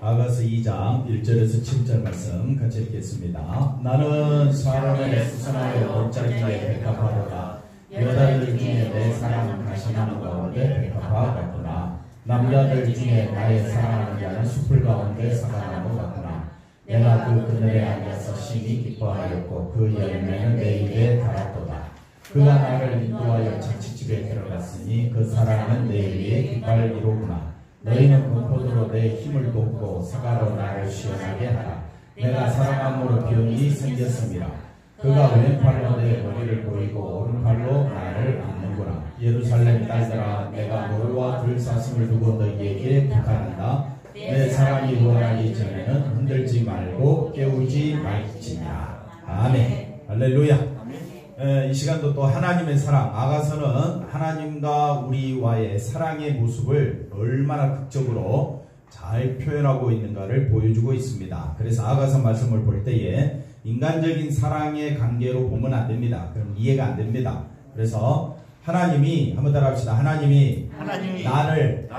아가서 2장 1절에서 7절 말씀 같이 읽겠습니다. 나는 사람의 수선하여 골짜기에 백합화로다. 여자들 중에 내 사랑은 가시나무 가운데 백합화 같구나. 남자들 중에 나의 사랑하는 자는 숲을 가운데 사과나무 같구나. 내가 그 그늘에 앉아서 심히 기뻐하였고 그 열매는 내 입에 달았도다. 그가 나를 인도하여 잔치집에 들어갔으니 그 사랑은 내 위에 깃발 이로구나. 너희는 그 포도로 내 힘을 돕고 사과로 나를 시원하게 하라. 내가 사랑함으로 병이 생겼습니다. 그가 왼팔로 내 머리를 보이고 오른팔로 나를 안는구나. 예루살렘 딸들아, 내가 노루와 들사슴을 두고 너희에게 부탁한다. 내 사랑이 원하기 전에는 흔들지 말고 깨우지 말지니라. 아멘. 할렐루야. 이 시간도 또 하나님의 사랑, 아가서는 하나님과 우리와의 사랑의 모습을 얼마나 극적으로 잘 표현하고 있는가를 보여주고 있습니다. 그래서 아가서 말씀을 볼 때에 인간적인 사랑의 관계로 보면 안 됩니다. 그럼 이해가 안 됩니다. 그래서 하나님이, 한번 따라 합시다. 하나님이 나를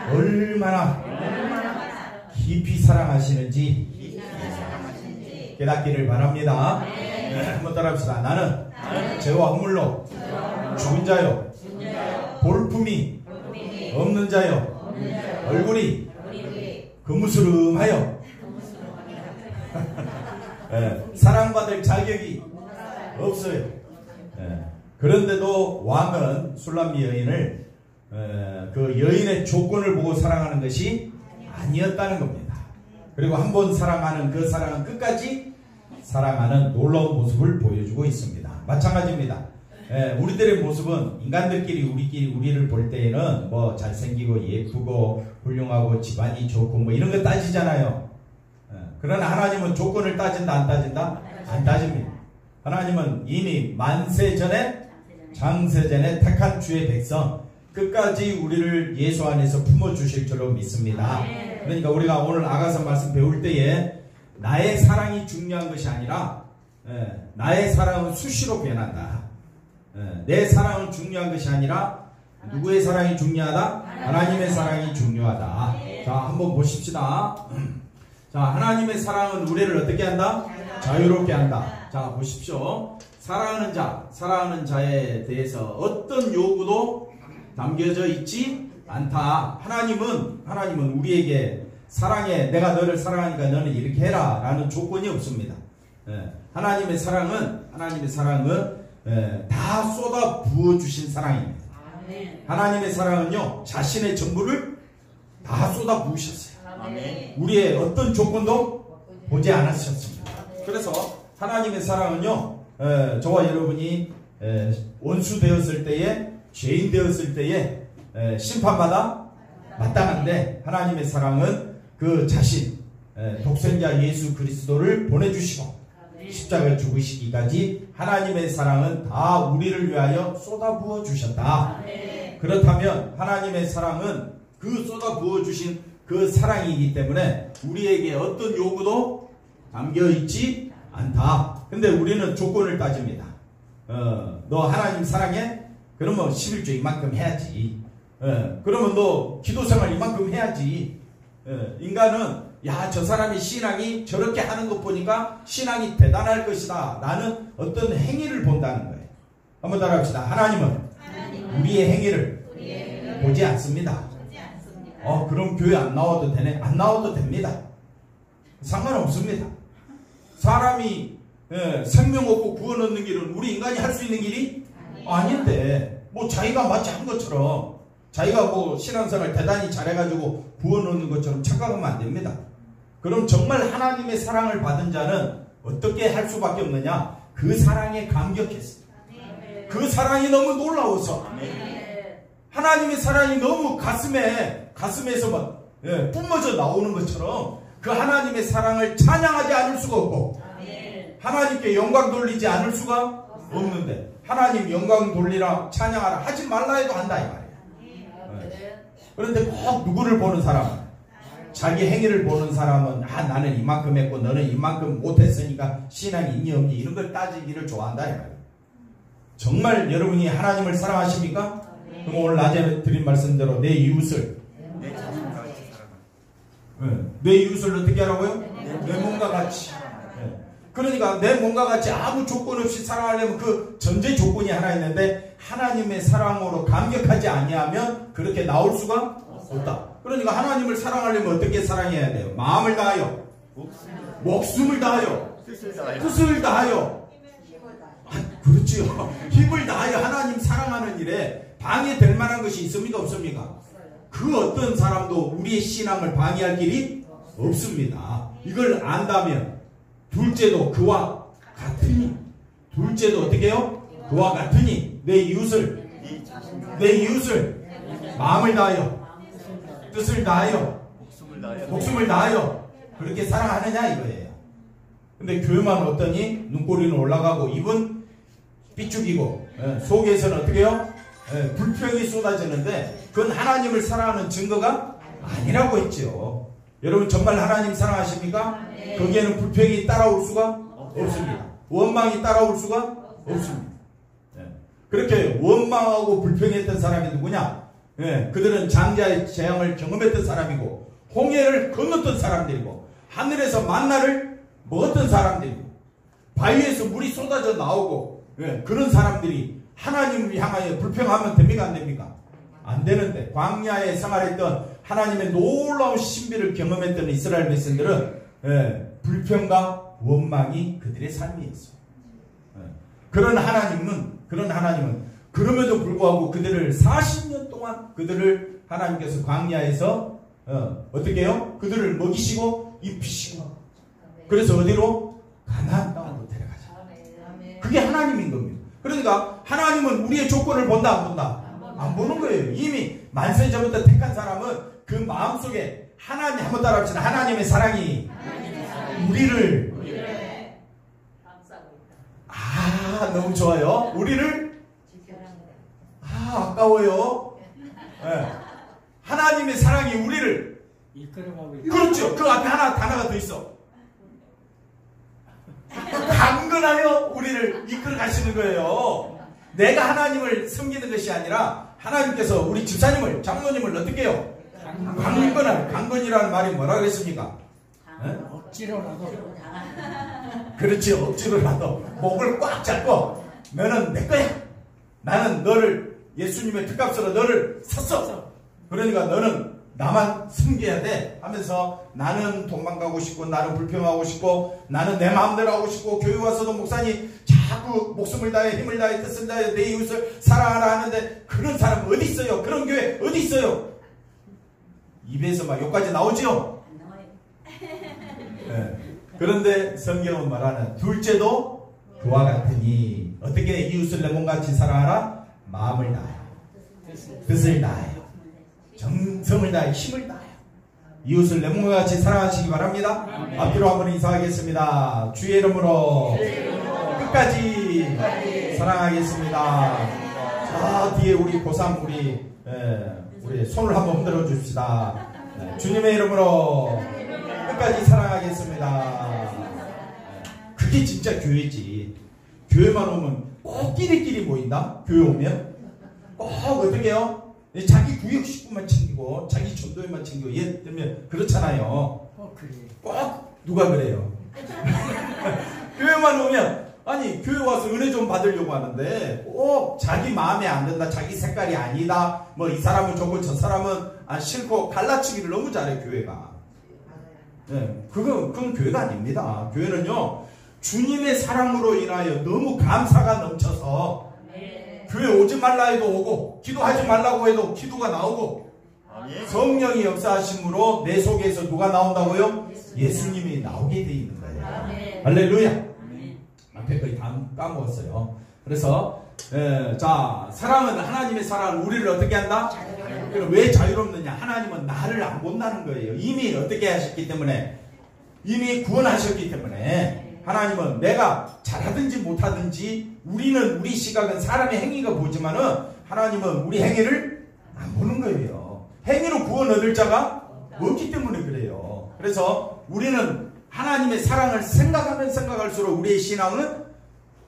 얼마나 깊이 사랑하시는지 깨닫기를 바랍니다. 한번 따라합시다. 나는 죄와 허물로 죽은 자요, 볼품이 없는 자요, 얼굴이 금으스름하여 사랑받을 자격이 없어요. 그런데도 왕은 술람미 여인을 그 여인의 조건을 보고 사랑하는 것이 아니었다는 겁니다. 그리고 한 번 사랑하는 그 사랑은 끝까지 사랑하는 놀라운 모습을 보여주고 있습니다. 마찬가지입니다. 우리들의 모습은 인간들끼리 우리를 볼 때에는 뭐 잘생기고 예쁘고 훌륭하고 집안이 좋고 뭐 이런 거 따지잖아요. 그러나 하나님은 조건을 따진다 안 따진다? 안 따집니다. 하나님은 이미 만세 전에 장세 전에 택한 주의 백성 끝까지 우리를 예수 안에서 품어주실 줄로 믿습니다. 그러니까 우리가 오늘 아가서 말씀 배울 때에 나의 사랑이 중요한 것이 아니라 나의 사랑은 수시로 변한다. 내 사랑은 중요한 것이 아니라 누구의 사랑이 중요하다? 하나님의 사랑이 중요하다. 자, 한번 보십시다. 자, 하나님의 사랑은 우리를 어떻게 한다? 자유롭게 한다. 자, 보십시오. 사랑하는 자에 대해서 어떤 요구도 담겨져 있지 않다. 하나님은 우리에게 사랑해, 내가 너를 사랑하니까 너는 이렇게 해라 라는 조건이 없습니다. 하나님의 사랑은 다 쏟아 부어주신 사랑입니다. 하나님의 사랑은요, 자신의 전부를 다 쏟아 부으셨어요. 우리의 어떤 조건도 보지 않으셨습니다. 그래서 하나님의 사랑은요, 저와 여러분이 원수 되었을 때에, 죄인 되었을 때에 심판받아 마땅한데, 하나님의 사랑은 그 자신 독생자 예수 그리스도를 보내주시고 십자가에 죽으시기까지 하나님의 사랑은 다 우리를 위하여 쏟아부어 주셨다. 그렇다면 하나님의 사랑은 그 쏟아부어 주신 그 사랑이기 때문에 우리에게 어떤 요구도 담겨있지 않다. 근데 우리는 조건을 따집니다. 너 하나님 사랑해? 그러면 11조 이만큼 해야지. 그러면 너 기도생활 이만큼 해야지. 인간은 저 사람의 신앙이 저렇게 하는 것 보니까 신앙이 대단할 것이다 라는 어떤 행위를 본다는 거예요. 한번 따라합시다. 하나님은 우리의 행위를 보지 않습니다. 그럼 교회 안 나와도 되네? 안 나와도 됩니다. 상관없습니다. 사람이 생명 얻고 구원 얻는 길은 우리 인간이 할 수 있는 길이 아닌데, 뭐 자기가 마치 한 것처럼, 자기가 뭐 신앙생활 대단히 잘해가지고 구원 얻는 것처럼 착각하면 안 됩니다. 그럼 정말 하나님의 사랑을 받은 자는 어떻게 할 수밖에 없느냐? 그 사랑에 감격했어요. 그 사랑이 너무 놀라워서, 하나님의 사랑이 너무 가슴에서 막 뿜어져 나오는 것처럼 그 하나님의 사랑을 찬양하지 않을 수가 없고, 하나님께 영광 돌리지 않을 수가 없는데, 하나님 영광 돌리라, 찬양하라 하지 말라 해도 한다 이 말이에요. 그런데 꼭 누구를 보는 사람은, 자기 행위를 보는 사람은 나는 이만큼 했고 너는 이만큼 못했으니까 신앙이 있니 없니 이런 걸 따지기를 좋아한다 이 말이에요. 정말 여러분이 하나님을 사랑하십니까? 그럼 오늘 낮에 드린 말씀대로 내 이웃을 내 이웃을 어떻게 하라고요? 내 몸과 같이. 그러니까 내 몸과 같이 아무 조건 없이 사랑하려면 그 전제 조건이 하나 있는데 하나님의 사랑으로 감격하지 아니하면 그렇게 나올 수가 없다. 그러니까 하나님을 사랑하려면 어떻게 사랑해야 돼요? 마음을 다하여, 목숨을 다하여, 뜻을 다하여. 그렇지요. 힘을 다하여 하나님 사랑하는 일에 방해될 만한 것이 있습니까? 없습니까? 그 어떤 사람도 우리의 신앙을 방해할 길이 없습니다. 이걸 안다면 둘째도 그와 같으니, 둘째도 어떻게 해요? 그와 같으니 내 이웃을 마음을 다하여, 뜻을 다하여, 목숨을 다하여 그렇게 사랑하느냐 이거예요. 근데 교회만 어떠니 눈꼬리는 올라가고 입은 삐죽이고 속에서는 어떻게 해요? 불평이 쏟아지는데 그건 하나님을 사랑하는 증거가 아니라고 했죠. 여러분 정말 하나님 사랑하십니까? 네. 거기에는 불평이 따라올 수가 없습니다. 원망이 따라올 수가 없습니다. 그렇게 원망하고 불평했던 사람이 누구냐? 그들은 장자의 재앙을 경험했던 사람이고 홍해를 건넜던 사람들이고 하늘에서 만나를 먹었던 사람들이고 바위에서 물이 쏟아져 나오고 그런 사람들이 하나님을 향하여 불평하면 됩니까? 안 됩니까? 안 되는데 광야에 생활했던 하나님의 놀라운 신비를 경험했던 이스라엘 백성들은 불평과 원망이 그들의 삶이었어요. 그런 하나님은 그럼에도 불구하고 그들을 40년 동안 그들을 하나님께서 광야에서 어떻게 해요? 그들을 먹이시고 입히시고 그래서 어디로? 가나안 땅으로 데려가죠. 그게 하나님인 겁니다. 그러니까 하나님은 우리의 조건을 본다 안 본다? 안 보는 거예요. 이미 만세전부터 택한 사람은 그 마음속에 하나님 한번 따라합시다. 하나님의 사랑이 우리를 너무 좋아요. 우리를 아까워요. 하나님의 사랑이 우리를 이끌어가고 있다. 그렇죠. 그 앞에 하나 단어가 더 있어. 강건하여 우리를 이끌어 가시는 거예요. 내가 하나님을 섬기는 것이 아니라 하나님께서 우리 집사님을 장로님을 어떻게 해요? 강건이라는 말이 뭐라 그랬습니까? 억지로라도. 그렇지. 억지로라도 목을 꽉 잡고 너는 내 거야. 나는 너를 예수님의 뜻값으로 너를 샀어. 그러니까 너는 나만 섬겨야 돼 하면서 나는 도망가고 싶고 나는 불평하고 싶고 나는 내 마음대로 하고 싶고 교회 와서도 목사님 자꾸 목숨을 다해 힘을 다해 뜻을 다해 내 이웃을 사랑하라 하는데 그런 사람 어디 있어요? 그런 교회 어디 있어요? 입에서 막 욕까지 나오지요? 그런데 성경은 말하는 둘째도 그와 같으니 어떻게 이웃을 내 몸같이 사랑하라? 마음을 다하여 뜻을 다하여 정성을 다하여 힘을 다하여 이웃을 내 몸과 같이 사랑하시기 바랍니다. 앞뒤로 한번 인사하겠습니다. 주의 이름으로 끝까지 사랑하겠습니다. 자 뒤에 우리 고3 우리 손을 한번 흔들어 줍시다. 주님의 이름으로 끝까지 사랑하겠습니다. 그게 진짜 교회지. 교회만 오면 꼭 끼리끼리 모인다. 교회 오면 꼭 어떻게 해요? 자기 구역 식구만 챙기고 자기 전도회만 챙기고 얘 때문에 그렇잖아요. 그래. 꼭 누가 그래요? 교회만 오면 아니 교회 와서 은혜 좀 받으려고 하는데 꼭 자기 마음에 안 든다. 자기 색깔이 아니다. 뭐 이 사람은 좋고 저 사람은 싫고 갈라치기를 너무 잘해 교회가. 그건 교회가 아닙니다. 교회는요 주님의 사랑으로 인하여 너무 감사가 넘쳐서 교회 오지 말라 해도 오고 기도하지 말라고 해도 기도가 나오고 성령이 역사하심으로 내 속에서 누가 나온다고요? 예수님이 나오게 돼 있는 거예요. 할렐루야. 앞에 거의 다 까먹었어요. 그래서 자 사랑은 하나님의 사랑은 우리를 어떻게 한다? 왜 자유롭느냐? 하나님은 나를 안 본다는 거예요. 이미 어떻게 하셨기 때문에 이미 구원하셨기 때문에 하나님은 내가 잘하든지 못하든지 우리 시각은 사람의 행위가 보지만은 하나님은 우리 행위를 안 보는 거예요. 행위로 구원 얻을 자가 없기 때문에 그래요. 그래서 우리는 하나님의 사랑을 생각하면 생각할수록 우리의 신앙은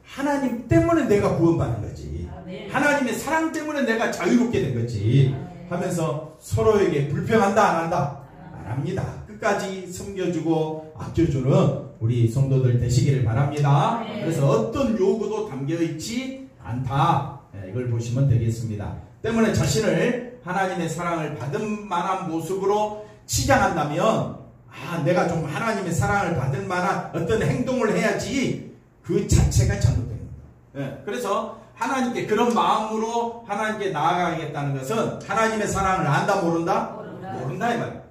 하나님 때문에 내가 구원받는 거지. 하나님의 사랑 때문에 내가 자유롭게 된 거지. 하면서 서로에게 불평한다 안 한다? 안 합니다. 끝까지 섬겨주고 아껴주는 우리 성도들 되시기를 바랍니다. 그래서 어떤 요구도 담겨있지 않다. 이걸 보시면 되겠습니다. 때문에 자신을 하나님의 사랑을 받은 만한 모습으로 치장한다면 내가 좀 하나님의 사랑을 받을 만한 어떤 행동을 해야지, 그 자체가 잘못된 겁니다. 그래서 하나님께 그런 마음으로 하나님께 나아가겠다는 것은 하나님의 사랑을 안다 모른다? 모른다 이 말이에요.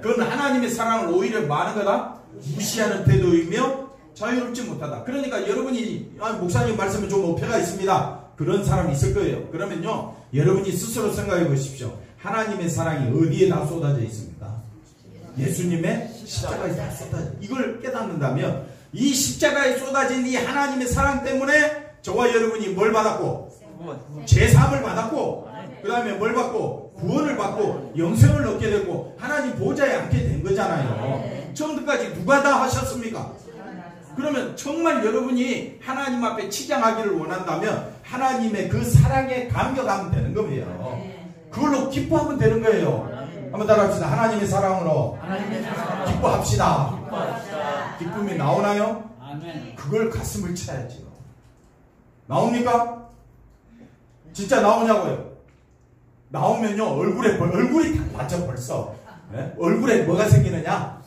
그건 하나님의 사랑을 오히려 뭐 하는 거다? 무시하는 태도이며 자유롭지 못하다. 그러니까 여러분이 목사님 말씀에 좀 어폐가 있습니다. 그런 사람이 있을 거예요. 그러면요, 여러분이 스스로 생각해 보십시오. 하나님의 사랑이 어디에 다 쏟아져 있습니까? 예수님의 십자가에 다 쏟아져. 이걸 깨닫는다면 이 십자가에 쏟아진 이 하나님의 사랑 때문에 저와 여러분이 뭘 받았고? 제사함을 받았고, 그 다음에 뭘 받고? 구원을 받고 영생을 얻게 되고 하나님 보좌에 앉게 된 거잖아요. 처음부터까지 누가 다 하셨습니까? 그러면 정말 여러분이 하나님 앞에 치장하기를 원한다면 하나님의 그 사랑에 감격하면 되는 거예요. 그걸로 기뻐하면 되는 거예요. 한번 따라합시다. 하나님의 사랑으로 기뻐합시다. 기쁨이 나오나요? 그걸 가슴을 쳐야지요. 나옵니까? 진짜 나오냐고요? 나오면요, 얼굴이 달라져 벌써. 얼굴에 뭐가 생기느냐?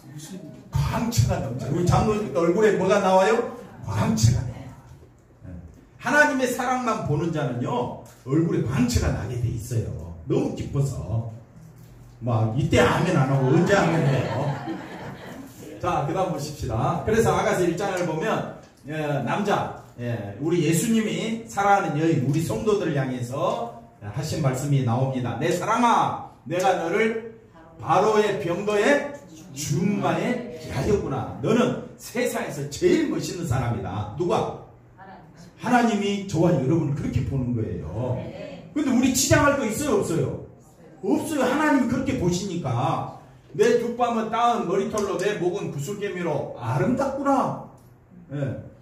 광채가 넘쳐. 우리 장로님 얼굴에 뭐가 나와요? 광채가 나와요. 하나님의 사랑만 보는 자는요, 얼굴에 광채가 나게 돼 있어요. 너무 기뻐서. 막 이때 아멘 안 하고 언제 아멘 해요? 자, 그 다음 보십시다. 그래서 아가서 1장을 보면 남자, 우리 예수님이 사랑하는 여인, 우리 성도들을 향해서 하신 말씀이 나옵니다. 내 사랑아, 내가 너를 바로의 병거에 중마에 하였구나. 너는 세상에서 제일 멋있는 사람이다. 누가? 하나님이 저와 여러분을 그렇게 보는 거예요. 근데 우리 치장할 거 있어요, 없어요? 없어요. 하나님이 그렇게 보시니까 내 두 뺨은 따은 머리털로 내 목은 구슬개미로 아름답구나.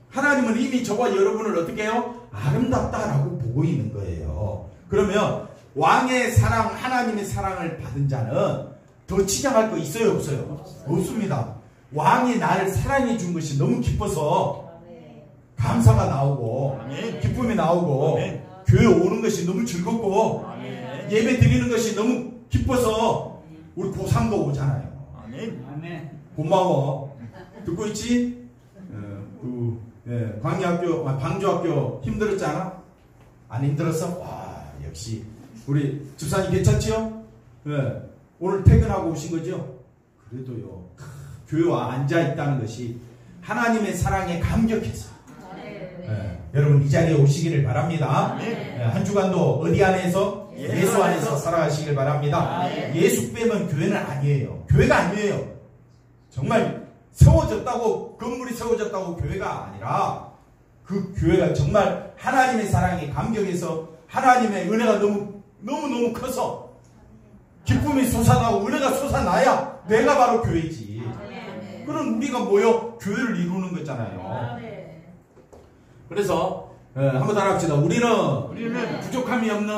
하나님은 이미 저와 여러분을 어떻게 해요? 아름답다라고 보고 있는 거예요. 그러면 왕의 사랑, 하나님의 사랑을 받은 자는 더 치장할 거 있어요, 없어요? 없습니다. 왕이 나를 사랑해 준 것이 너무 기뻐서 감사가 나오고 기쁨이 나오고 교회 오는 것이 너무 즐겁고 예배 드리는 것이 너무 기뻐서 우리 고3도 오잖아요. 고마워. 듣고 있지? 광야학교, 방주학교 힘들었잖아? 안 힘들었어? 와, 역시 우리 집사님 괜찮지요? 오늘 퇴근하고 오신 거죠? 그래도요, 교회와 앉아있다는 것이 하나님의 사랑에 감격해서 여러분 이 자리에 오시기를 바랍니다. 한 주간도 어디 안에서? 예수 안에서 살아가시길 바랍니다. 예수 빼면 교회는 아니에요. 교회가 아니에요. 정말 세워졌다고, 건물이 세워졌다고 교회가 아니라 그 교회가 정말 하나님의 사랑에 감격해서 하나님의 은혜가 너무 커서 기쁨이 솟아나고 은혜가 솟아나야 내가 바로 교회지. 그럼 우리가 모여 교회를 이루는 거잖아요. 그래서 한번 따라합시다. 우리는 부족함이 없는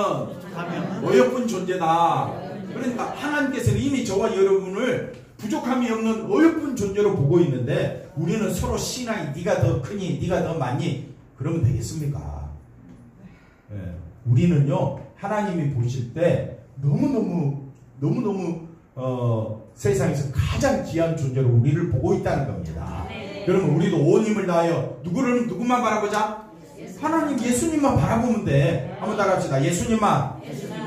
어여쁜 존재다. 그러니까 하나님께서는 이미 저와 여러분을 부족함이 없는 어여쁜 존재로 보고 있는데 우리는 서로 신앙이 네가 더 크니 네가 더 많니 그러면 되겠습니까? 우리는요, 하나님이 보실 때 너무너무 세상에서 가장 귀한 존재로 우리를 보고 있다는 겁니다. 그러면 우리도 온 힘을 다하여 누구만 바라보자? 하나님 예수님만 바라보면 돼. 한번 따라합시다. 예수님만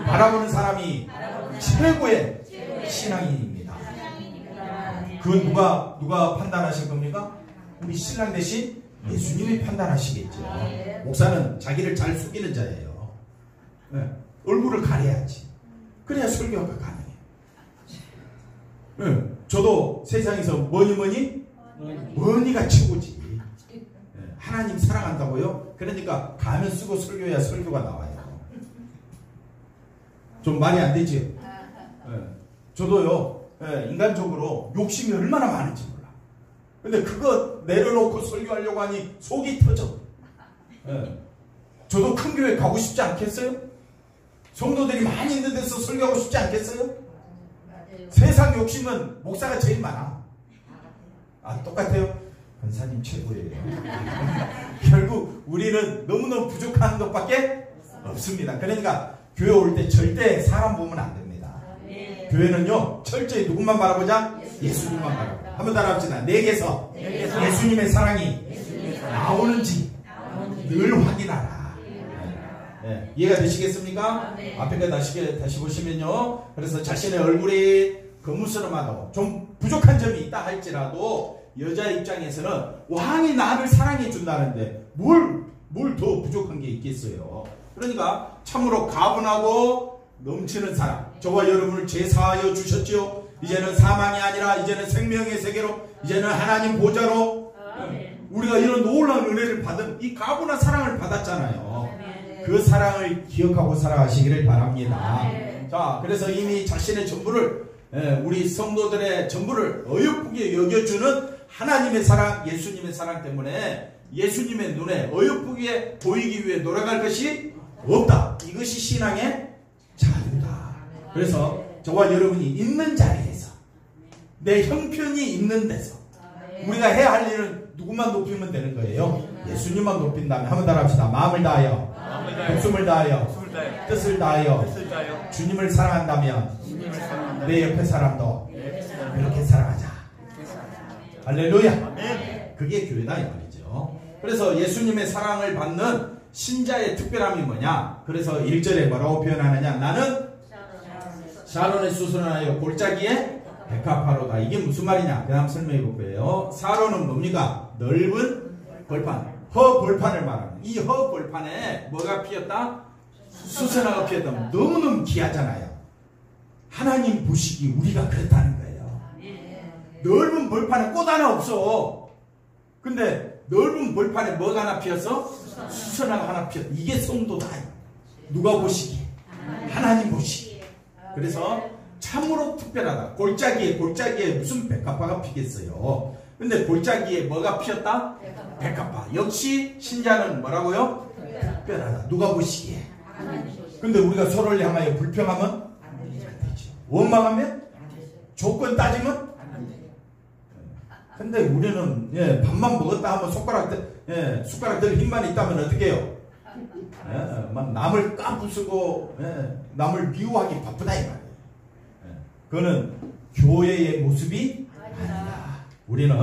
바라보는 사람이 최고의 신앙인입니다. 그건 누가 판단하실 겁니까? 우리 신랑 대신 예수님이 판단하시겠죠. 목사는 자기를 잘 속이는 자예요. 얼굴을 가려야지. 그래야 설교가 가능해. 저도 세상에서 뭐니가 최고지. 하나님 사랑한다고요? 그러니까 가면 쓰고 설교해야 설교가 나와요. 좀 말이 안 되지요? 저도요, 인간적으로 욕심이 얼마나 많은지 몰라. 근데 그거 내려놓고 설교하려고 하니 속이 터져. 저도 큰 교회 가고 싶지 않겠어요? 성도들이 많이 있는 데서 설교하고 싶지 않겠어요? 세상 욕심은 목사가 제일 많아. 아, 똑같아요? 권사님 최고예요. 결국 우리는 너무너무 부족한 것밖에 없습니다. 그러니까 교회 올 때 절대 사람 보면 안 됩니다. 교회는요, 철저히 누구만 바라보자? 예수님만 바라보자. 한번 따라합시다. 내게서 예수님의 사랑이 나오는지 늘 확인하라. 네, 이해가 되시겠습니까? 앞에 거 다시 보시면요. 그래서 자신의 얼굴이 거무스름하고 좀 부족한 점이 있다 할지라도 여자 입장에서는 왕이 나를 사랑해 준다는데 뭘 더 부족한 게 있겠어요. 그러니까 참으로 가분하고 넘치는 사랑. 저와 여러분을 제사하여 주셨지요. 이제는 사망이 아니라 이제는 생명의 세계로, 이제는 하나님 보좌로 우리가 이런 놀라운 은혜를 받은 이 가분한 사랑을 받았잖아요. 그 사랑을 기억하고 살아가시기를 바랍니다. 자, 그래서 이미 자신의 전부를, 우리 성도들의 전부를 어여쁘게 여겨주는 하나님의 사랑, 예수님의 사랑 때문에 예수님의 눈에 어여쁘게 보이기 위해 노력할 것이 없다. 이것이 신앙의 자유다. 그래서 저와 여러분이 있는 자리에서, 내 형편이 있는 데서 우리가 해야 할 일은 누구만 높이면 되는 거예요? 예수님만 높인다면. 한번 따라합시다. 마음을 다하여, 목숨을 다하여, 뜻을 다하여 주님을 사랑한다면 내 옆에 사람도 그렇게 사랑하자. 할렐루야. 그게 교회다 이 말이죠. 그래서 예수님의 사랑을 받는 신자의 특별함이 뭐냐? 그래서 1절에 뭐라고 표현하느냐? 나는 샤론의 수선하여 골짜기에 백합화로다. 이게 무슨 말이냐? 그 다음 설명해 볼 거예요. 사로는 뭡니까? 넓은 벌판, 허벌판을 말합니다. 이 허벌판에 뭐가 피었다? 수선화가 피었다. 너무너무 귀하잖아요. 하나님 보시기 우리가 그렇다는 거예요. 넓은 벌판에 꽃 하나 없어. 근데 넓은 벌판에 뭐가 하나 피었어? 수선화가 하나 피었다. 이게 성도다. 누가 보시기? 하나님 보시기. 그래서 참으로 특별하다. 골짜기에 무슨 백합화가 피겠어요. 근데 골짜기에 뭐가 피었다? 백합화. 역시 신자는 뭐라고요? 특별하다. 누가 보시기에. 근데 우리가 서로를 향하여 불평하면 안 되죠. 원망하면? 조건 따지면? 근데 우리는 밥만 먹었다 하면 숟가락 들 힘만 있다면 어떻게 해요? 막 남을 까부수고 남을 미워하기 바쁘다 이 말이에요. 그거는 교회의 모습이 아니다. 우리는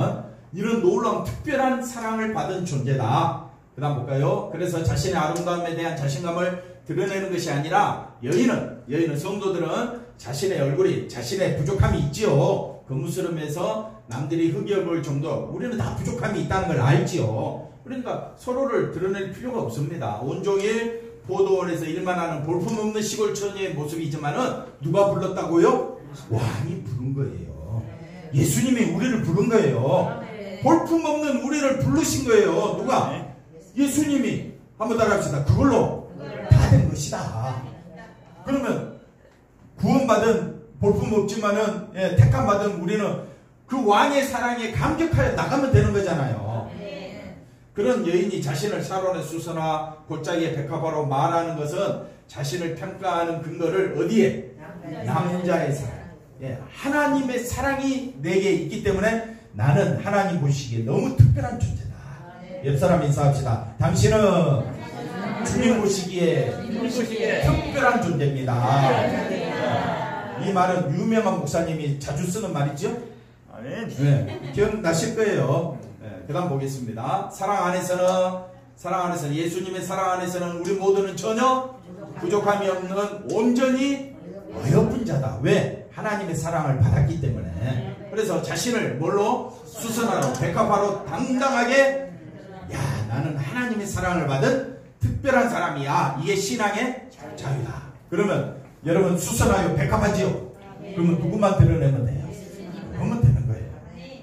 이런 놀라운 특별한 사랑을 받은 존재다. 그 다음 볼까요? 그래서 자신의 아름다움에 대한 자신감을 드러내는 것이 아니라 여인은 성도들은 자신의 얼굴이, 자신의 부족함이 있지요. 거무스름해서 남들이 흑여볼 정도, 우리는 다 부족함이 있다는 걸 알지요. 그러니까 서로를 드러낼 필요가 없습니다. 온종일 포도원에서 일만 하는 볼품없는 시골 처녀의 모습이지만은 누가 불렀다고요? 왕이 부른 거예요. 예수님이 우리를 부른 거예요. 볼품없는 우리를 부르신 거예요. 누가? 예수님이. 한번 따라합시다. 그걸로 다 된 것이다. 그러면 구원받은, 볼품없지만은 택함받은 우리는 그 왕의 사랑에 감격하여 나가면 되는 거잖아요. 그런 여인이 자신을 샤론의 수선화, 골짜기의 백합화로 말하는 것은 자신을 평가하는 근거를 어디에? 남자의 사랑. 하나님의 사랑이 내게 있기 때문에 나는 하나님 보시기에 너무 특별한 존재다. 옆사람 인사합시다. 당신은 주님 보시기에 특별한 존재입니다. 이 말은 유명한 목사님이 자주 쓰는 말이죠. 기억나실 거예요. 그 다음 보겠습니다. 사랑 안에서는 예수님의 사랑 안에서는 우리 모두는 전혀 부족함이 없는 온전히 어여쁜 자다. 왜? 하나님의 사랑을 받았기 때문에. 그래서 자신을 뭘로? 수선화로, 백합화로 당당하게, 야, 나는 하나님의 사랑을 받은 특별한 사람이야. 이게 신앙의 자유다. 그러면 여러분 수선화요, 백합화지요? 그러면 누구만 드러내면 돼요? 그러면 되는 거예요.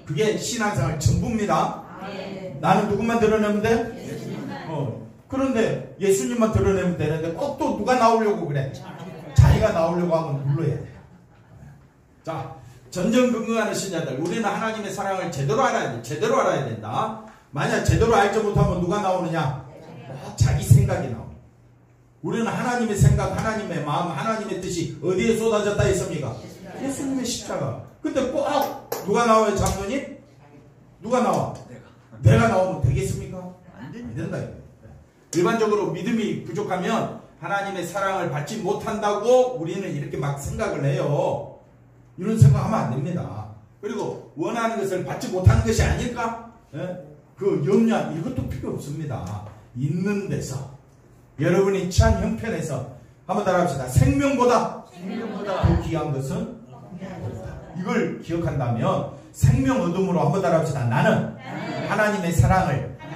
그게 신앙생활 전부입니다. 나는 누구만 드러내면 돼? 그런데 예수님만 드러내면 되는데 꼭 또 누가 나오려고 그래? 자기가 나오려고 하면 눌러야 돼요. 자, 전전긍긍하는 신자들, 우리는 하나님의 사랑을 제대로 알아야 돼. 제대로 알아야 된다. 만약 제대로 알지 못하면 누가 나오느냐? 자기 생각이 나옵니다. 우리는 하나님의 생각, 하나님의 마음, 하나님의 뜻이 어디에 쏟아졌다 했습니까? 예수님의 십자가. 근데 꼭 누가 나와요, 장로님? 누가 나와? 내가 나오면 되겠습니까? 안 된다. 일반적으로 믿음이 부족하면 하나님의 사랑을 받지 못한다고 우리는 이렇게 막 생각을 해요. 이런 생각하면 안 됩니다. 그리고 원하는 것을 받지 못하는 것이 아닐까? 그 염려, 이것도 필요 없습니다. 있는 데서 여러분이 취한 형편에서 한번 따라합시다. 생명보다 더 귀한 것은 이걸 기억한다면 생명 얻음으로 한번 따라합시다. 나는 하나님의 사랑을 다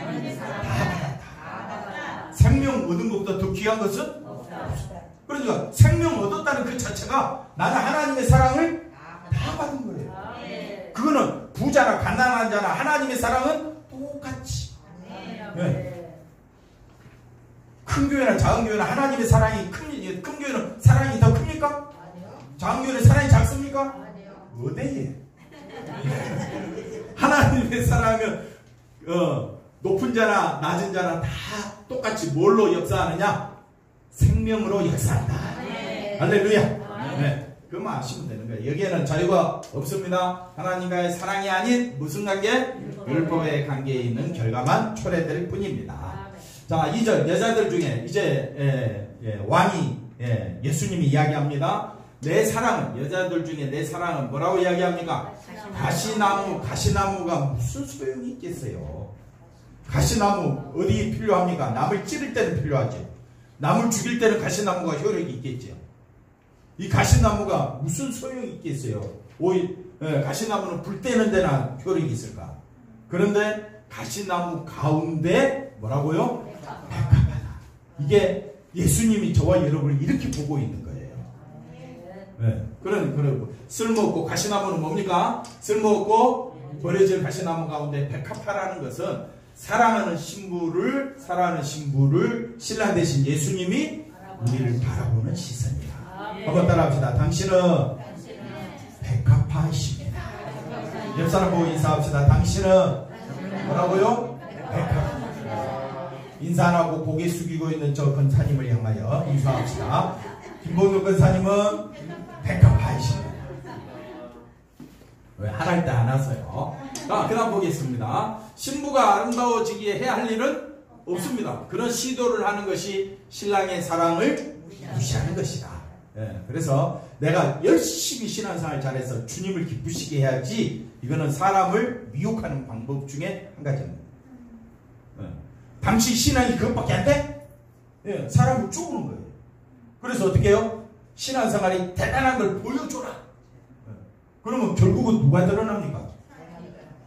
받았다. 생명 얻은 것보다 더 귀한 것은 없다. 그러니까 생명 얻었다는 그 자체가 나는 하나님의 사랑을 다 받은 거예요. 그거는 부자나 가난한 자나 하나님의 사랑은 똑같이. 네. 큰 교회나 작은 교회나 하나님의 사랑이 큰 교회는 사랑이 더 큽니까? 작은 교회는 사랑이 작습니까? 어디에? 하나님의 사랑은 높은 자나 낮은 자나 다 똑같이 뭘로 역사하느냐? 생명으로 역사한다. 할렐루야. 네. 그만 아시면 되는 거예요. 여기에는 자유가 없습니다. 하나님과의 사랑이 아닌 무슨 관계? 율법의 관계에 있는 결과만 초래될 뿐입니다. 자, 2절 여자들 중에 이제 왕이 예수님이 이야기합니다. 내 사랑은, 여자들 중에 내 사랑은 뭐라고 이야기합니까? 가시나무가 무슨 소용이 있겠어요? 가시나무 어디 필요합니까? 남을 찌를 때는 필요하지. 남을 죽일 때는 가시나무가 효력이 있겠죠. 이 가시나무가 무슨 소용이 있겠어요? 가시나무는 불 때는 데나 효력이 있을까? 그런데 가시나무 가운데 뭐라고요? 백합하다. 이게 예수님이 저와 여러분을 이렇게 보고 있는 거예요. 네. 그런 쓸모없고 가시나무는 뭡니까? 쓸모없고 버려질 가시나무 가운데 백합화라는 것은 사랑하는 신부를 신랑 되신 예수님이 우리를 바라보는 시선이다. 한번 따라합시다. 당신은 백합화이십니다. 옆 사람 보고 인사합시다. 당신은 뭐라고요? 백합화. 인사 안 하고 고개 숙이고 있는 저 권사님을 향하여 인사합시다. 김봉규 권사님은 백합화이십니다. 왜? 하랄 때 안 하세요. 자, 그 다음 보겠습니다. 신부가 아름다워지기에 해야 할 일은 없습니다. 그런 시도를 하는 것이 신랑의 사랑을 무시하는 것이다. 그래서 내가 열심히 신앙생활 잘해서 주님을 기쁘시게 해야지, 이거는 사람을 미혹하는 방법 중에 한 가지입니다. 당신 신앙이 그것밖에 안 돼? 사람을 쪼그는 거예요. 그래서 어떻게 해요? 신앙생활이 대단한 걸 보여줘라. 그러면 결국은 누가 드러납니까?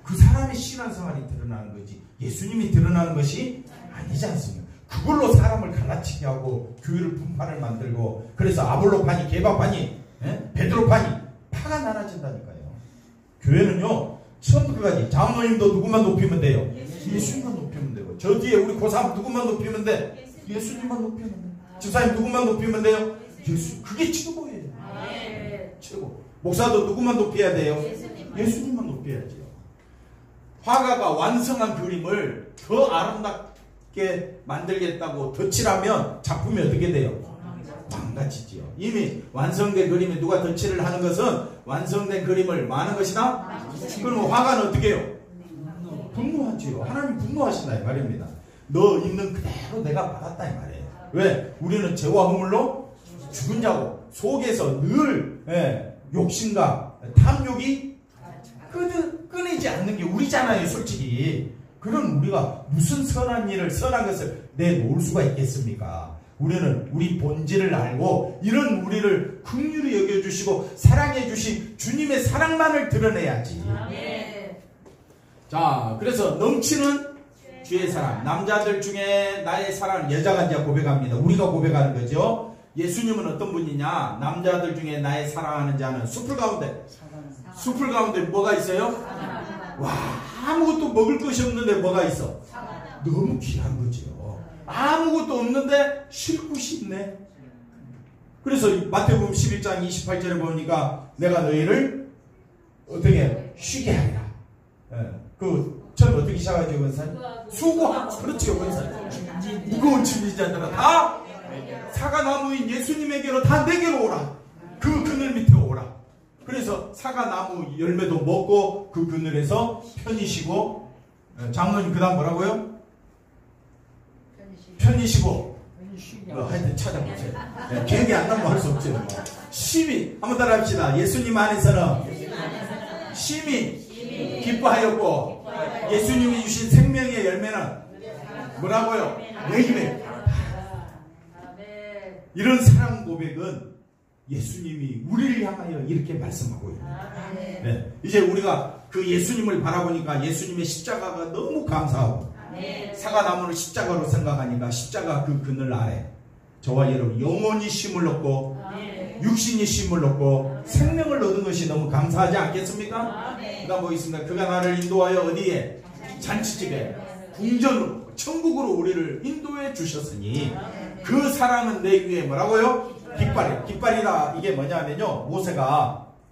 그 사람의 신앙생활이 드러나는 거지, 예수님이 드러나는 것이 아니지 않습니까? 그걸로 사람을 갈라치게 하고 교회를 분파를 만들고, 그래서 아볼로파니, 개바파니, 베드로파니 파가 나눠진다니까요. 교회는요, 처음부터 끝까지 장로님도 누구만 높이면 돼요? 예수님만 높이면 되고, 저 뒤에 우리 고3 누구만 높이면 돼? 예수님만 높이면 돼. 집사님 누구만 높이면 돼요? 예수. 그게 최고예요. 최고. 목사도 누구만 높여야 돼요? 예수님만 높여야죠. 화가가 완성한 그림을 더 아름답게 만들겠다고 덧칠하면 작품이 어떻게 돼요? 망가지지요. 이미 완성된 그림에 누가 덧칠을 하는 것은 완성된 그림을 많은 것이다? 그럼 화가는 어떻게 해요? 분노하지요. 하나님 분노하신다 이 말입니다. 너 있는 그대로 내가 받았다 이 말이에요. 왜? 우리는 죄와 허물로 죽은 자고, 속에서 늘 욕심과 탐욕이 끊이지 않는 게 우리잖아요, 솔직히. 그럼 우리가 무슨 선한 것을 내놓을 수가 있겠습니까? 우리는 우리 본질을 알고, 이런 우리를 긍휼히 여겨주시고 사랑해주신 주님의 사랑만을 드러내야지. 자, 그래서 넘치는 주의 사랑. 남자들 중에 나의 사랑, 여자가 이제 고백합니다. 우리가 고백하는 거죠. 예수님은 어떤 분이냐? 남자들 중에 나의 사랑하는 자는 숲을 가운데 뭐가 있어요? 와, 아무것도 먹을 것이 없는데 뭐가 있어? 너무 귀한 거죠. 아무것도 없는데 쉴 곳이 있네. 그래서 마태복음 11장 28절에 보니까 내가 너희를 어떻게 쉬게 하리라. 처음 어떻게 시작하죠, 권사님? 수고하고. 그렇죠, 권사님. 무거운 짐진 자들아 다 사과나무인 예수님에게로 다 내게로 오라. 그 그늘 밑에 오라. 그래서 사과나무 열매도 먹고 그 그늘에서 편히 쉬고, 장로님 그 다음 뭐라고요? 편히 쉬고. 하여튼 찾아보세요. 기억이 안 나면 할 수 없죠. 심히 한번 따라 합시다. 예수님 안에서는 심히 기뻐하였고, 예수님이 주신 생명의 열매는 뭐라고요? 내 입에. 이런 사랑 고백은 예수님이 우리를 향하여 이렇게 말씀하고 있습니다. 네. 이제 우리가 그 예수님을 바라보니까 예수님의 십자가가 너무 감사하고, 사과나무를 십자가로 생각하니까 십자가 그 그늘 아래 저와 여러분 영원히 쉼을 얻고 육신이 쉼을 얻고 생명을 얻은 것이 너무 감사하지 않겠습니까? 그 다음 보겠습니다. 그가 나를 인도하여 어디에? 잔치집에 궁전으로 천국으로 우리를 인도해 주셨으니 그 사랑은 내 위에 뭐라고요? 깃발이다. 이게 뭐냐면요,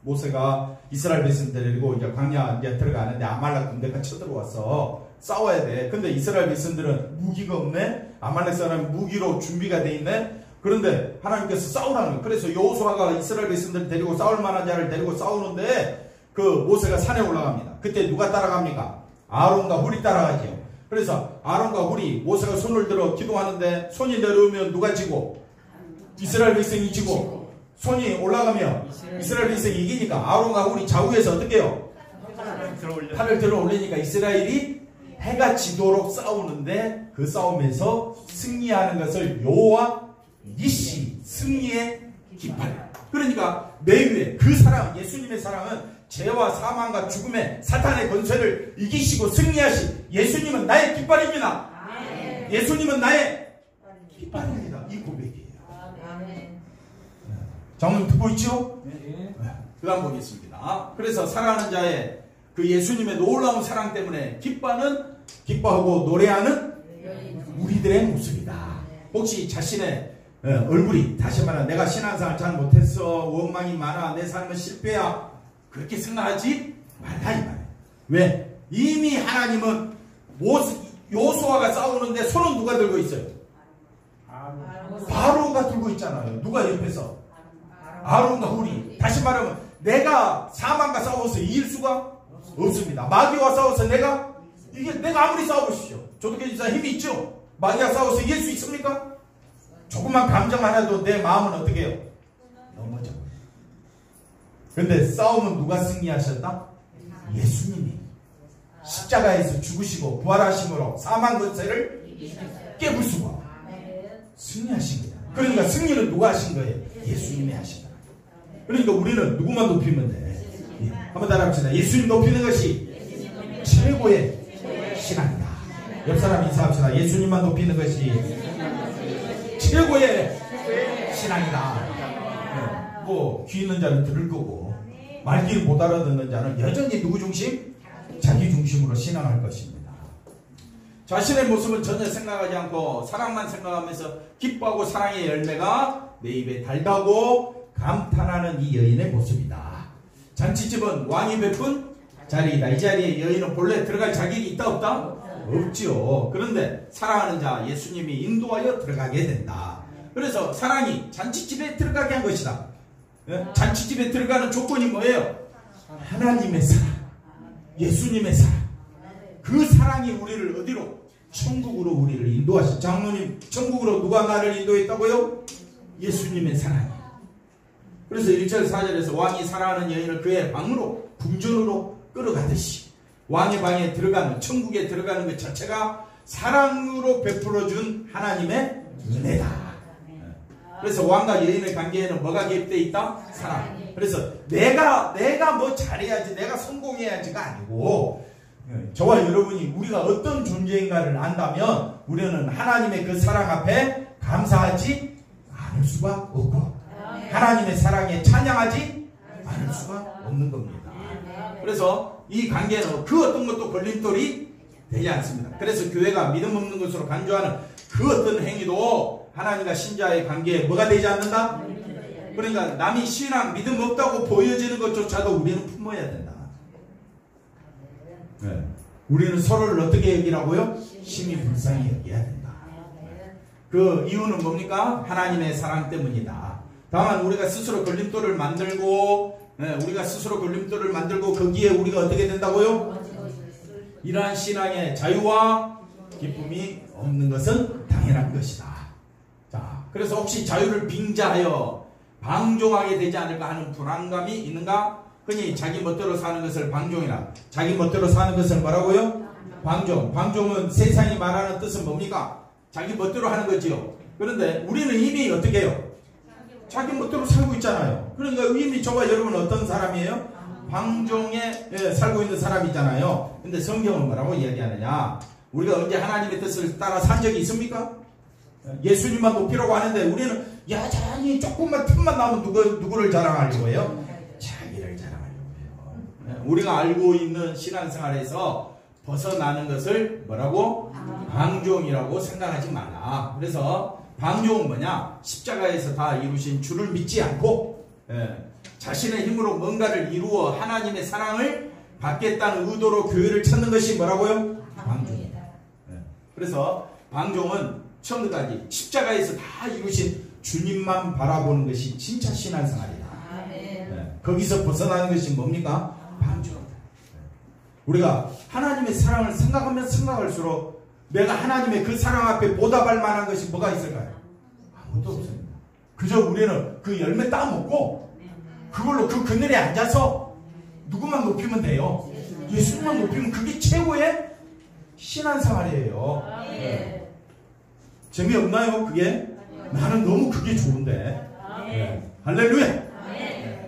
모세가 이스라엘 백성들 데리고 이제 광야 이제 들어가는데 아말렉 군대가 쳐들어와서 싸워야 돼. 근데 이스라엘 백성들은 무기가 없네. 아말렉 사람 무기로 준비가 돼 있네. 그런데 하나님께서 싸우라는 거예요. 그래서 여호수아가 이스라엘 백성들 데리고 싸울 만한 자를 데리고 싸우는데 그 모세가 산에 올라갑니다. 그때 누가 따라갑니까? 아론과 훌이 따라가죠. 그래서 아론과 훌이 모세가 손을 들어 기도하는데 손이 내려오면 누가 지고? 이스라엘 백성이 지고, 손이 올라가면 이스라엘 백성이 이기니까 아론과 훌이 좌우에서 어떻게 해요? 팔을 들어 올리니까 이스라엘이 해가 지도록 싸우는데 그 싸움에서 승리하는 것을 여호와 니시, 승리의 깃발. 그러니까 내 위에 그 사랑, 예수님의 사랑은 죄와 사망과 죽음의 사탄의 권세를 이기시고 승리하신 예수님은 나의 깃발입니다. 예수님은 나의 깃발입니다. 이 고백이에요. 장로님 듣고 있죠? 그 다음 보겠습니다. 그래서 사랑하는 자의 그 예수님의 놀라운 사랑 때문에 기뻐하고 노래하는 우리들의 모습이다. 혹시 자신의 얼굴이, 다시 말하면 내가 신앙생활 잘 못했어, 원망이 많아, 내 삶은 실패야, 그렇게 생각하지 말라 이 말이에요. 왜? 이미 하나님은 요수아가 싸우는데 손은 누가 들고 있어요? 바로가 들고 있잖아요. 누가 옆에서? 아론과 훌이. 다시 말하면 내가 사망과 싸워서 이길 수가 없습니다. 마귀와 싸워서 내가 아무리 싸워보십시오. 조독해주사 힘이 있죠? 마귀와 싸워서 이길 수 있습니까? 조금만 감정 하나도 내 마음은 어떻게 해요? 넘어져. 근데 싸움은 누가 승리하셨다? 예수님이 십자가에서 죽으시고 부활하심으로 사망 권세를 깨부수고 승리하신 거예요. 그러니까 승리는 누가 하신 거예요? 예수님이 하신 거예요. 그러니까 우리는 누구만 높이면 돼? 한번 따라합시다. 예수님 높이는 것이 최고의 신앙이다. 옆 사람 인사합시다. 예수님만 높이는 것이 최고의 신앙이다. 뭐 귀 있는 자는 들을 거고 말귀를 못 알아듣는 자는 여전히 누구 중심? 자기 중심으로 신앙할 것입니다. 자신의 모습은 전혀 생각하지 않고 사랑만 생각하면서 기뻐하고 사랑의 열매가 내 입에 달다고 감탄하는 이 여인의 모습이다. 잔치집은 왕이 베푼 자리이다. 이 자리에 여인은 본래 들어갈 자격이 있다 없다? 없지요. 그런데 사랑하는 자 예수님이 인도하여 들어가게 된다. 그래서 사랑이 잔치집에 들어가게 한 것이다. 잔치집에 들어가는 조건이 뭐예요? 하나님의 사랑, 예수님의 사랑. 그 사랑이 우리를 어디로? 천국으로 우리를 인도하시. 장로님, 천국으로 누가 나를 인도했다고요? 예수님의 사랑이. 그래서 1절 4절에서 왕이 사랑하는 여인을 그의 방으로, 궁전으로 끌어가듯이 왕의 방에 들어가는, 천국에 들어가는 것 자체가 사랑으로 베풀어준 하나님의 은혜다. 그래서 왕과 여인의 관계에는 뭐가 개입되어 있다? 사랑. 그래서 내가 뭐 잘해야지, 내가 성공해야지가 아니고, 저와 여러분이 우리가 어떤 존재인가를 안다면 우리는 하나님의 그 사랑 앞에 감사하지 않을 수가 없고 하나님의 사랑에 찬양하지 않을 수가 없는 겁니다. 그래서 이 관계는 그 어떤 것도 걸림돌이 되지 않습니다. 그래서 교회가 믿음 없는 것으로 간주하는 그 어떤 행위도 하나님과 신자의 관계에 뭐가 되지 않는다? 그러니까 남이 신앙 믿음 없다고 보여지는 것조차도 우리는 품어야 된다. 네. 우리는 서로를 어떻게 여기라고요? 심히 불쌍히 여겨야 된다. 그 이유는 뭡니까? 하나님의 사랑 때문이다. 다만 우리가 스스로 걸림돌을 만들고 우리가 스스로 걸림돌을 만들고 거기에 우리가 어떻게 된다고요? 이러한 신앙의 자유와 기쁨이 없는 것은 당연한 것이다. 자, 그래서 혹시 자유를 빙자하여 방종하게 되지 않을까 하는 불안감이 있는가? 흔히 자기 멋대로 사는 것을 방종이라, 자기 멋대로 사는 것을 뭐라고요? 방종. 방종은 세상이 말하는 뜻은 뭡니까? 자기 멋대로 하는 거지요. 그런데 우리는 이미 어떻게 해요? 자기 멋대로 살고 있잖아요. 그러니까 이미 저와 여러분은 어떤 사람이에요? 방종에 살고 있는 사람이잖아요. 근데 성경은 뭐라고 이야기하느냐? 우리가 언제 하나님의 뜻을 따라 산 적이 있습니까? 예수님만 높이라고 하는데 우리는 여전히 조금만 틈만 나오면 누구를 자랑하려고 해요? 자기를 자랑하려고 해요. 우리가 알고 있는 신앙생활에서 벗어나는 것을 뭐라고? 방종이라고 생각하지 마라. 그래서 방종은 뭐냐? 십자가에서 다 이루신 주를 믿지 않고 자신의 힘으로 뭔가를 이루어 하나님의 사랑을 받겠다는 의도로 교회를 찾는 것이 뭐라고요? 방종이다. 그래서 방종은 처음까지 십자가에서 다 이루신 주님만 바라보는 것이 진짜 신앙생활이다. 거기서 벗어나는 것이 뭡니까? 방종이다. 우리가 하나님의 사랑을 생각하면 생각할수록 내가 하나님의 그 사랑 앞에 보답할 만한 것이 뭐가 있을까요? 아무것도 없습니다. 그저 우리는 그 열매 따먹고 그걸로 그 그늘에 앉아서 누구만 높이면 돼요. 예수님만 높이면 그게 최고의 신앙생활이에요. 재미없나요 그게? 나는 너무 그게 좋은데. 할렐루야.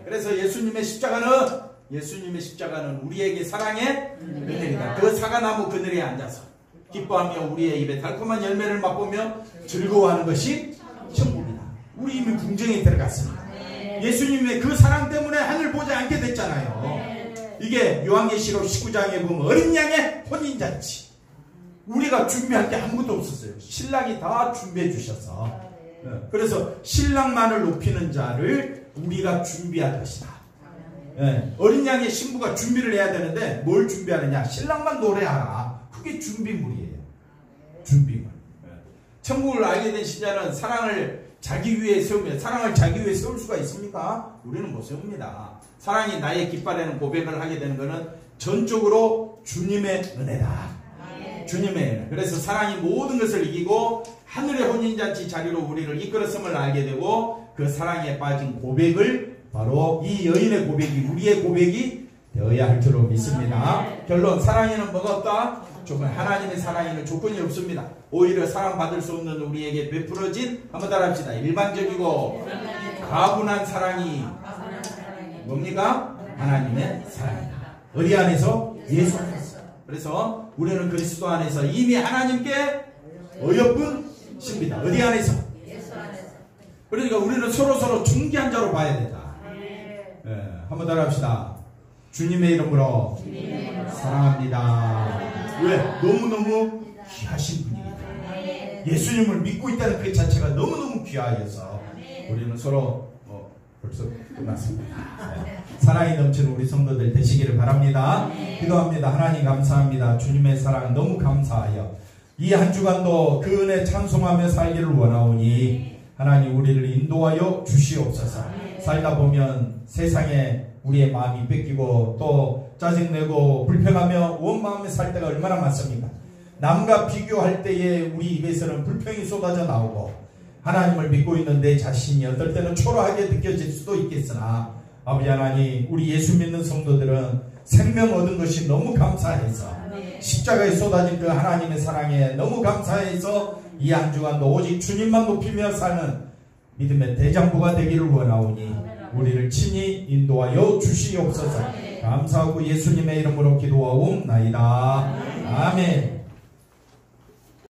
그래서 예수님의 십자가는 우리에게 사랑의 은혜이다. 그 사과나무 그늘에 앉아서 기뻐하며 우리의 입에 달콤한 열매를 맛보며 즐거워하는 것이 천국이다. 우리 이미 궁정에 들어갔습니다. 예수님의 그 사랑 때문에 하늘 보지 않게 됐잖아요. 이게 요한계시록 19장에 보면 어린 양의 혼인잔치. 우리가 준비할 게 아무것도 없었어요. 신랑이 다 준비해 주셔서. 그래서 신랑만을 높이는 자를 우리가 준비할 것이다. 어린 양의 신부가 준비를 해야 되는데 뭘 준비하느냐? 신랑만 노래하라. 그게 준비물이에요. 준비물. 천국을 알게 된 신자는 사랑을 자기 위에 세우며, 사랑을 자기 위에 세울 수가 있습니까? 우리는 못 세웁니다. 사랑이 나의 깃발에는 고백을 하게 되는 것은 전적으로 주님의 은혜다. 주님의 은혜. 그래서 사랑이 모든 것을 이기고 하늘의 혼인잔치 자리로 우리를 이끌었음을 알게 되고 그 사랑에 빠진 고백을 바로 이 여인의 고백이 우리의 고백이 되어야 할 줄로 믿습니다. 결론, 사랑에는 뭐가 없다? 정말 하나님의 사랑에는 조건이 없습니다. 오히려 사랑받을 수 없는 우리에게 베풀어진, 한번 따라합시다. 일반적이고 가분한 사랑이 뭡니까? 하나님의 사랑이다. 어디 안에서? 예수 안에서. 그래서 우리는 그리스도 안에서 이미 하나님께 어여쁜 신비다. 어디 안에서? 예수 안에서. 그러니까 우리는 서로 중개한 자로 봐야 된다. 한번 따라합시다. 주님의 이름으로 사랑합니다. 왜? 너무너무 귀하신 분이다. 예수님을 믿고 있다는 그 자체가 너무너무 귀하여서 우리는 서로 벌써 끝났습니다. 사랑이 넘치는 우리 성도들 되시기를 바랍니다. 기도합니다. 하나님 감사합니다. 주님의 사랑 너무 감사하여 이 한 주간도 그 은혜 찬송하며 살기를 원하오니 하나님 우리를 인도하여 주시옵소서. 살다 보면 세상에 우리의 마음이 뺏기고 또 짜증내고 불평하며 원마음에 살 때가 얼마나 많습니까? 남과 비교할 때에 우리 입에서는 불평이 쏟아져 나오고 하나님을 믿고 있는 내 자신이 어떨 때는 초라하게 느껴질 수도 있겠으나 아버지 하나님, 우리 예수 믿는 성도들은 생명 얻은 것이 너무 감사해서 십자가에 쏟아진 그 하나님의 사랑에 너무 감사해서 이 한 주간도 오직 주님만 높이며 사는 믿음의 대장부가 되기를 원하오니 우리를 친히 인도하여 주시옵소서. 감사하고 예수님의 이름으로 기도하옵나이다. 아멘.